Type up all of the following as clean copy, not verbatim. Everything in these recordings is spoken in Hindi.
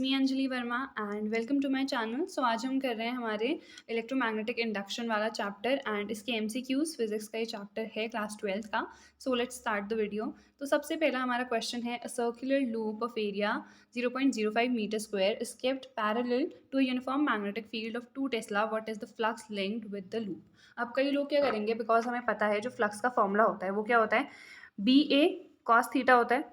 Me Anjali Verma and welcome to my channel. So आज हम कर रहे हैं हमारे इलेक्ट्रोमैग्नेटिक इंडक्शन वाला चैप्टर एंड इसके एमसीक्यूज फिजिक्स का ये चैप्टर है क्लास 12 का। So let's start the video. तो सबसे पहला हमारा क्वेश्चन है, a circular loop of area 0.05 metre square is kept parallel to a uniform magnetic field of 2 tesla, what is the flux linked with the loop. अब कई लोग क्या करेंगे, बिकॉज हमें पता है जो फ्लक्स का फॉर्मूला होता है वो क्या होता है, बी ए कॉस थीटा होता है।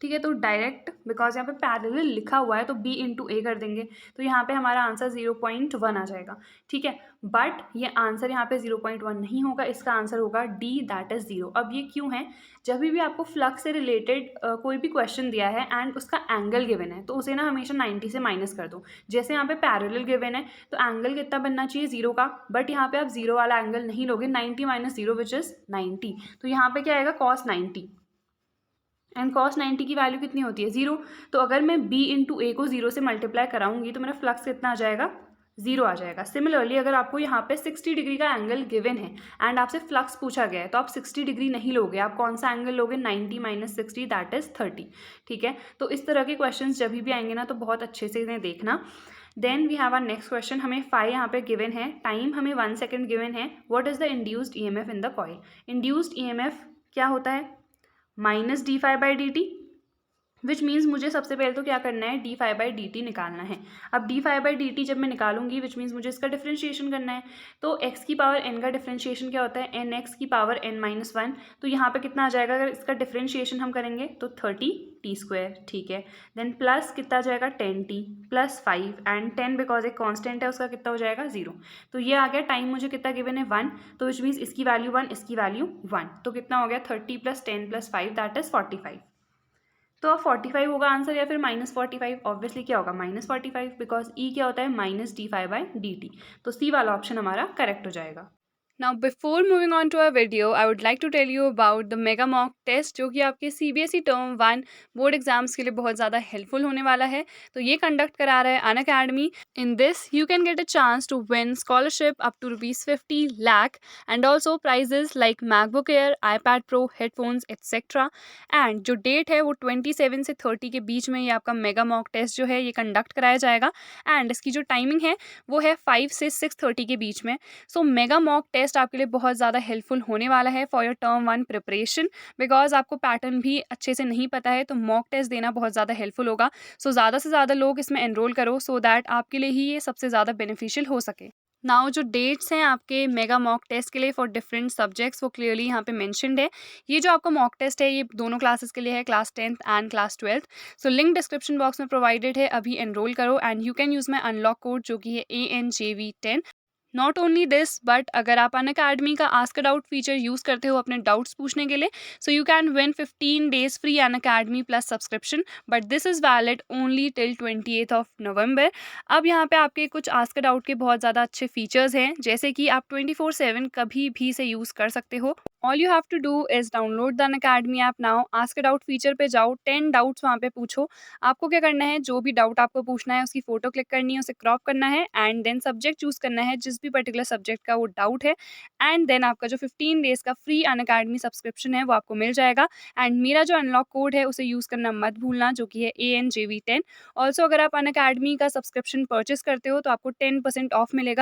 ठीक है, तो डायरेक्ट बिकॉज यहाँ पे पैरेलल लिखा हुआ है तो b इंटू ए कर देंगे, तो यहाँ पे हमारा आंसर 0.1 आ जाएगा। ठीक है, बट ये आंसर यहाँ पे 0.1 नहीं होगा, इसका आंसर होगा d, दैट इज 0। अब ये क्यों है, जब भी आपको फ्लक्स से रिलेटेड कोई भी क्वेश्चन दिया है एंड उसका एंगल गिवन है तो उसे ना हमेशा 90 से माइनस कर दो। जैसे यहाँ पे पैरेलल गिवन है तो एंगल कितना बनना चाहिए, 0 का, बट यहाँ पे आप 0 वाला एंगल नहीं लोगे, 90 माइनस 0 विच इज 90, तो यहाँ पे क्या आएगा cos 90 एंड cos 90 की वैल्यू कितनी होती है, 0। तो अगर मैं b इंटू ए को 0 से मल्टीप्लाई कराऊंगी तो मेरा फ्लक्स कितना आ जाएगा, 0 आ जाएगा। सिमिलरली अगर आपको यहाँ पे 60 डिग्री का एंगल गिवन है एंड आपसे फ्लक्स पूछा गया है तो आप 60 डिग्री नहीं लोगे, आप कौन सा एंगल लोगे, 90 माइनस 60 दैट इज 30। ठीक है, तो इस तरह के क्वेश्चन जब भी आएंगे ना तो बहुत अच्छे से इन्हें देखना। Then we have our next question, हमें फाई यहाँ पे गिवन है, टाइम हमें 1 सेकेंड गिवन है, what is the induced EMF in the coil. Induced EMF क्या होता है, minus d phi by d t, which means मुझे सबसे पहले तो क्या करना है, d phi by d t निकालना है। अब d phi by d t जब मैं निकालूंगी विच मीन्स मुझे इसका डिफ्रेंशिएशन करना है, तो एक्स की पावर एन का डिफ्रेंशिएशन क्या होता है, एन एक्स की पावर एन माइनस 1, तो यहाँ पे कितना आ जाएगा अगर इसका डिफ्रेंशिएशन हम करेंगे तो 30 टी स्क्वायर। ठीक है, देन प्लस कितना आ जाएगा 10t प्लस 5 एंड 10 बिकॉज एक कांस्टेंट है उसका कितना हो जाएगा 0। तो ये आ गया, टाइम मुझे कितना गिवन है 1, तो विच मीन्स इसकी वैल्यू 1, इसकी वैल्यू 1, तो कितना हो गया 30 प्लस 10 प्लस 5 दैट इज 45। तो अब 45 होगा आंसर या फिर -45, ऑब्वियसली क्या होगा -45 बिकॉज ई क्या होता है minus d phi by d t, तो सी वाला ऑप्शन हमारा करेक्ट हो जाएगा। Now before moving on to our video, I would like to tell you about the Mega Mock Test जो कि आपके CBSE टर्म 1 बोर्ड एग्जाम्स के लिए बहुत ज़्यादा हेल्पफुल होने वाला है। तो ये कंडक्ट करा रहा है Unacademy. In this you can get a chance to win scholarship up to ₹50 lakh and also prizes like MacBook Air, iPad Pro, headphones etcetera. And जो डेट है वो 27 से 30 के बीच में ये आपका मेगा मॉक टेस्ट जो है ये कंडक्ट कराया जाएगा एंड इसकी जो टाइमिंग है वो है 5 से 6:30 के बीच में। सो मेगा मॉक टेस्ट आपके लिए बहुत ज़्यादा हेल्पफुल होने वाला है for your term 1 preparation, because आपको पैटर्न भी अच्छे से नहीं पता है तो मॉक टेस्ट देना बहुत ज़्यादा हेल्पफुल होगा। सो ज़्यादा से ज़्यादा लोग इसमें एनरोल करो सो दैट आपके लिए ही ये सबसे ज़्यादा बेनिफिशियल हो सके। नाउ जो डेट्स हैं आपके मेगा मॉक टेस्ट के लिए फॉर डिफरेंट सब्जेक्ट्स वो क्लियरली यहाँ पे मेंशन्ड है। ये जो आपका मॉक टेस्ट है ये दोनों क्लासेस के लिए है, class 10th and class 12th। So link description box में प्रोवाइडेड है, अभी एनरोल करो and you can use my unlock code जो कि है ANJV10। Not only this but अगर आप अनअकैडमी का ask a doubt feature use करते हो अपने डाउट्स पूछने के लिए so you can win 15 days free Unacademy plus subscription, but this is valid only till 28 नवंबर। अब यहाँ पे आपके कुछ आस्क अ डाउट के बहुत ज़्यादा अच्छे फीचर्स हैं जैसे कि आप 24/7 कभी भी इसे यूज़ कर सकते हो। All you have to do is download the Unacademy app now, ask a doubt feature पे जाओ, 10 डाउट्स वहाँ पे पूछो। आपको क्या करना है, जो भी डाउट आपको पूछना है उसकी फोटो क्लिक करनी है, उसे क्रॉप करना है एंड देन सब्जेक्ट चूज करना है जिस भी पर्टिकुलर सब्जेक्ट का वो डाउट है एंड देन आपका जो 15 डेज का फ्री अनअकैडमी सब्सक्रिप्शन है वो आपको मिल जाएगा। एंड मेरा जो अनलॉक कोड है उसे यूज़ करना मत भूलना जो कि है ANJV10। ऑल्सो अगर आप अनअकैडमी का सब्सक्रिप्शन परचेस करते हो तो आपको 10% ऑफ मिलेगा।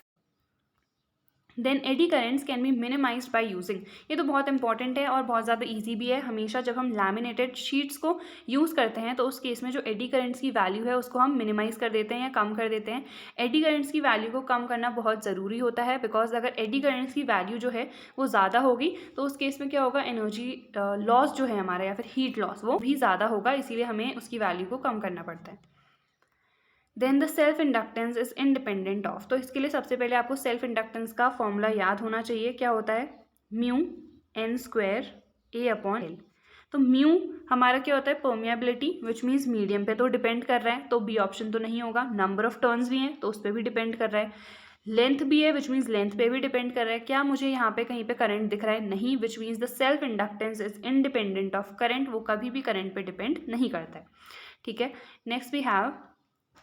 Then eddy currents can be minimised by using, ये तो बहुत इंपॉर्टेंट है और बहुत ज़्यादा इजी भी है। हमेशा जब हम लैमिनेटेड शीट्स को यूज़ करते हैं तो उस केस में जो एडी करेंट्स की वैल्यू है उसको हम मिनिमाइज कर देते हैं या कम कर देते हैं। एडी करेंट्स की वैल्यू को कम करना बहुत ज़रूरी होता है बिकॉज अगर एडी करेंट्स की वैल्यू जो है वो ज़्यादा होगी तो उस केस में क्या होगा, एनर्जी लॉस जो है हमारा या फिर हीट लॉस वो भी ज़्यादा होगा, इसीलिए हमें उसकी वैल्यू को कम करना पड़ता है। Then the self inductance is independent of, तो इसके लिए सबसे पहले आपको सेल्फ इंडक्टेंस का फॉर्मूला याद होना चाहिए, क्या होता है म्यू एन स्क्वायर ए अपॉन एल। तो म्यू हमारा क्या होता है परमिएबिलिटी विच मीन्स मीडियम पे तो डिपेंड कर रहा है, तो बी ऑप्शन तो नहीं होगा। नंबर ऑफ टर्न्स भी हैं तो उस पर भी डिपेंड कर रहा है। लेंथ भी है विच मीन्स लेंथ पे भी डिपेंड कर रहा है। क्या मुझे यहाँ पे कहीं पे करंट दिख रहा है, नहीं, which means the self inductance is independent of current, वो कभी भी करंट पे डिपेंड नहीं करता है। ठीक है, next we have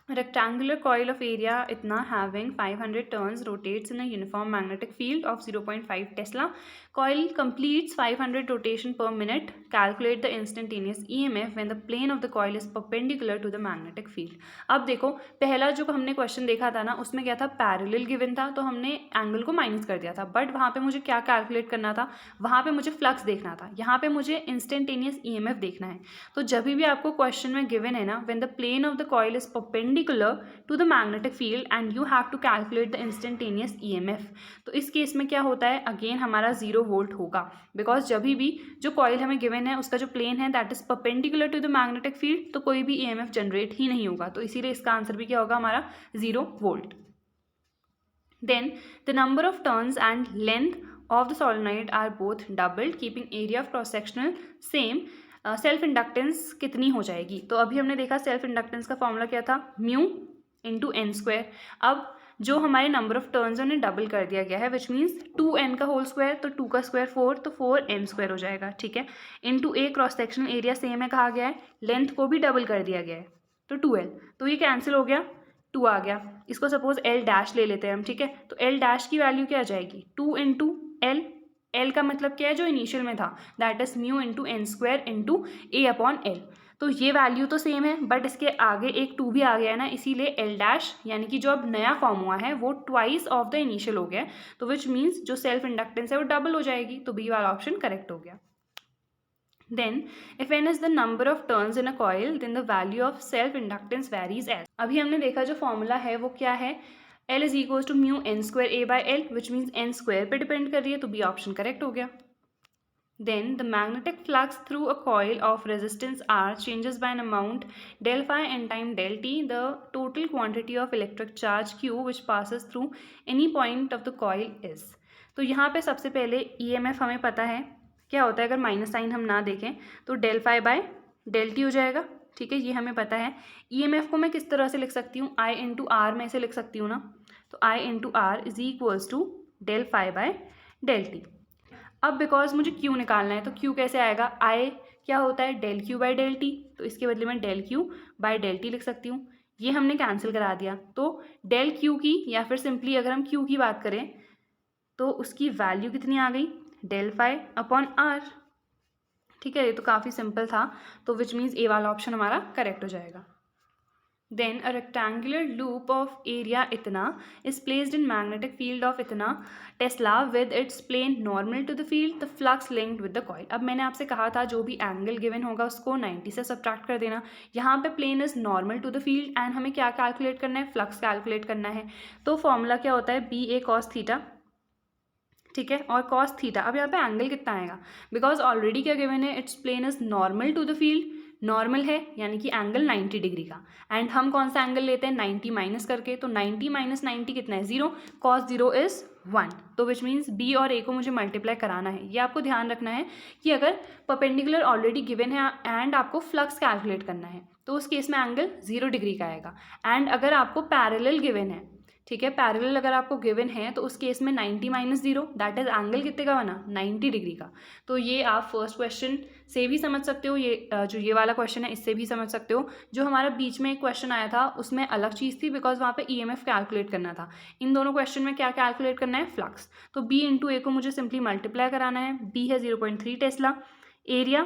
rectangular coil of area itna having 500 turns rotates in a uniform magnetic field of 0.5 Tesla. Coil completes 500 rotation per minute. Calculate the instantaneous EMF when the plane of the coil is perpendicular to the magnetic field. अब देखो पहला जो हमने क्वेश्चन देखा था ना उसमें क्या था, पैरेलल गिवन था तो हमने एंगल को माइनस कर दिया था, बट वहाँ पे मुझे क्या कैलकुलेट करना था, वहाँ पे मुझे फ्लक्स देखना था, यहाँ पे मुझे इंस्टेंटेनियस EMF देखना है। तो जब भी आपको क्वेश्चन में गिवन है ना, when the plane of the coil is perpendicular to the magnetic field and you have to calculate the instantaneous EMF, तो इस केस में क्या होता है, अगेन हमारा 0 वोल्ट होगा, बिकॉज जब भी जो कॉइल हमें गिवन है उसका जो प्लेन है that is perpendicular to the magnetic field, तो कोई भी EMF जनरेट ही नहीं होगा, तो इसीलिए इसका आंसर भी क्या होगा हमारा 0 volt. Then the number of turns and length of the solenoid are both doubled, keeping area of cross sectional same. Self inductance कितनी हो जाएगी, तो अभी हमने देखा सेल्फ इंडक्टेंस का फॉर्मूला क्या था, म्यू इंटू एन स्क्वायर। अब जो हमारे नंबर ऑफ टर्न्स उन्हें डबल कर दिया गया है, विच मीन्स 2n का होल स्क्वायर, तो 2 का स्क्वायर 4, तो 4n स्क्वायर हो जाएगा, ठीक है। इंटू ए क्रॉस सेक्शनल एरिया सेम है कहा गया है, लेंथ को भी डबल कर दिया गया है तो 2l, तो ये कैंसिल हो गया, 2 आ गया। इसको सपोज एल डैश ले लेते हैं हम, ठीक है, तो एल डैश की वैल्यू क्या आ जाएगी, 2 इंटू एल, एल का मतलब क्या है जो इनिशियल में था, that is mu into n square into A upon L. तो ये वैल्यू तो सेम है बट इसके आगे एक 2 भी आ गया है ना, इसीलिए एल डैश यानी कि जो अब नया फॉर्म हुआ है वो ट्वाइस ऑफ द इनिशियल हो गया, तो विच मीन्स जो सेल्फ इंडक्टेंस है वो डबल हो जाएगी, तो बी वाला ऑप्शन करेक्ट हो गया। Then, if n is the number of turns in a coil, then the value of self-inductance varies as. अभी हमने देखा जो फॉर्मूला है वो क्या है, L is equals to mu n square A by L, which means n square पे डिपेंड कर रही है, तो बी ऑप्शन करेक्ट हो गया। Then the magnetic flux through a coil of resistance R changes by an amount del phi n time del t, the total quantity of electric charge Q which passes through any point of the coil is. तो यहाँ पे सबसे पहले EMF हमें पता है क्या होता है, अगर माइनस साइन हम ना देखें तो del phi by del t हो जाएगा, ठीक है, ये हमें पता है। EMF को मैं किस तरह से लिख सकती हूँ, I इंटू आर में से लिख सकती हूँ ना, तो I into r is equals to del phi by del t. अब बिकॉज मुझे Q निकालना है तो Q कैसे आएगा, I क्या होता है del Q by del t, तो इसके बदले में del Q by del t लिख सकती हूँ, ये हमने कैंसिल करा दिया, तो डेल Q की या फिर सिंपली अगर हम Q की बात करें तो उसकी वैल्यू कितनी आ गई, डेल फाई अपॉन आर, ठीक है, ये तो काफ़ी सिंपल था, तो विच मीन्स ए वाला ऑप्शन हमारा करेक्ट हो जाएगा। Then a rectangular loop of area इतना is placed in magnetic field of इतना tesla with its plane normal to the field, the flux linked with the coil. अब मैंने आपसे कहा था जो भी एंगल गिवन होगा उसको 90 से सब्ट्रैक्ट कर देना, यहाँ पे plane is normal to the field and हमें क्या कैलकुलेट करना है, फ्लक्स कैलकुलेट करना है। तो फॉर्मूला क्या होता है, बी ए कॉस थीटा, ठीक है, और कॉस थीटा। अब यहाँ पे एंगल कितना आएगा, बिकॉज ऑलरेडी क्या गिवन है, it's plane is normal to the field, normal है यानी कि एंगल 90 डिग्री का, एंड हम कौन सा एंगल लेते हैं 90 माइनस करके, तो 90 माइनस 90 कितना है 0, कॉस 0 इज 1, तो विच मीन्स बी और ए को मुझे मल्टीप्लाई कराना है। ये आपको ध्यान रखना है कि अगर परपेंडिकुलर ऑलरेडी गिवन है एंड आपको फ्लक्स कैलकुलेट करना है तो उस केस में एंगल 0 डिग्री का आएगा, एंड अगर आपको पैरेलल गिवन है, ठीक है, पैरेलल अगर आपको गिवन है तो उस केस में 90 माइनस 0 दैट इज एंगल कितने का बना, 90 डिग्री का। तो ये आप फर्स्ट क्वेश्चन से भी समझ सकते हो, ये जो ये वाला क्वेश्चन है इससे भी समझ सकते हो। जो हमारा बीच में एक क्वेश्चन आया था उसमें अलग चीज़ थी, बिकॉज वहाँ पे EMF कैलकुलेट करना था। इन दोनों क्वेश्चन में क्या कैलकुलेट करना है, फ्लक्स। तो बी इंटू ए को मुझे सिंपली मल्टीप्लाई कराना है, बी है 0.3 टेस्ला, एरिया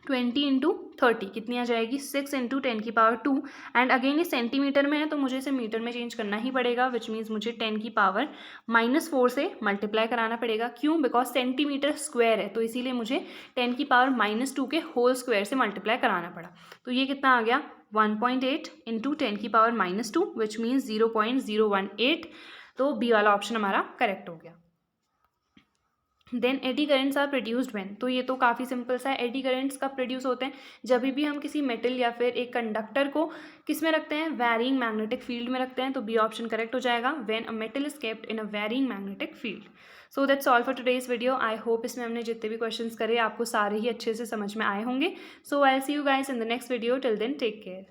20 इंटू 30 कितनी आ जाएगी, 6 इंटू 10 की पावर 2, एंड अगेन ये सेंटीमीटर में है तो मुझे इसे मीटर में चेंज करना ही पड़ेगा, विच मीन्स मुझे 10 की पावर -4 से मल्टीप्लाई कराना पड़ेगा। क्यों, बिकॉज सेंटीमीटर स्क्वायर है तो इसीलिए मुझे 10 की पावर -2 के होल स्क्वायर से मल्टीप्लाई कराना पड़ा। तो ये कितना आ गया 1.8 इंटू 10 की पावर -2 विच मीन्स 0.018, तो बी वाला ऑप्शन हमारा करेक्ट हो गया। Then eddy currents are produced when, तो ये तो काफ़ी सिंपल सा है। एडी करेंट्स कब प्रोड्यूस होते हैं, जब भी हम किसी मेटल या फिर एक कंडक्टर को किस में रखते हैं, वैरिंग मैग्नेटिक फील्ड में रखते हैं, तो बी ऑप्शन करेक्ट हो जाएगा, when a metal is kept in a varying magnetic field. So that's all for today's video. I hope इसमें हमने जितने भी क्वेश्चंस करे आपको सारे ही अच्छे से समझ में आए होंगे। So I will see you guys in the next video, till then take care.